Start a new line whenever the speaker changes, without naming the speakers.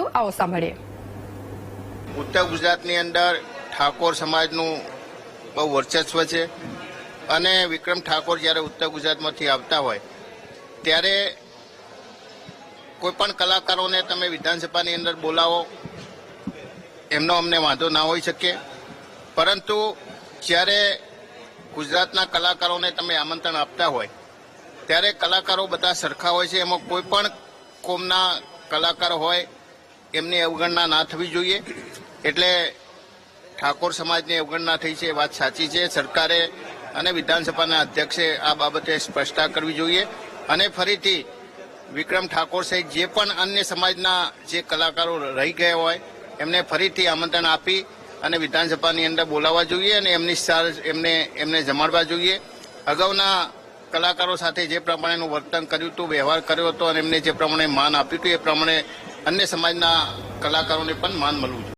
હતું, આવો સાંભળીએ.
ઉત્તર ગુજરાતની અંદર ઠાકોર સમાજનું બહુ વર્ચસ્વ છે અને વિક્રમ ઠાકોર જ્યારે ઉત્તર ગુજરાતમાંથી આવતા હોય ત્યારે કોઈ પણ કલાકારોને તમે વિધાનસભાની અંદર બોલાવો એમનો અમને વાંધો ના હોઈ શકે, પરંતુ જ્યારે ગુજરાતના કલાકારોને તમે આમંત્રણ આપતા હોય ત્યારે કલાકારો બધા સરખા હોય છે. એમાં કોઈ પણ કોમના કલાકાર હોય એમની અવગણના ના થવી જોઈએ. એટલે ઠાકોર સમાજની અવગણના થઈ છે એ વાત સાચી છે. સરકારે અને વિધાનસભાના અધ્યક્ષે આ બાબતે સ્પષ્ટતા કરવી જોઈએ અને ફરીથી વિક્રમ ઠાકોર સહિત જે પણ અન્ય સમાજના જે કલાકારો રહી ગયા હોય એમને ફરીથી આમંત્રણ આપી અને વિધાનસભાની અંદર બોલાવવા જોઈએ અને એમને જમાડવા જોઈએ. અગાઉના કલાકારો સાથે જે પ્રમાણેનું વર્તન કર્યું હતું, વ્યવહાર કર્યો હતો અને એમને જે પ્રમાણે માન આપ્યું હતું એ પ્રમાણે અન્ય સમાજના કલાકારોને પણ માન મળવું જોઈએ.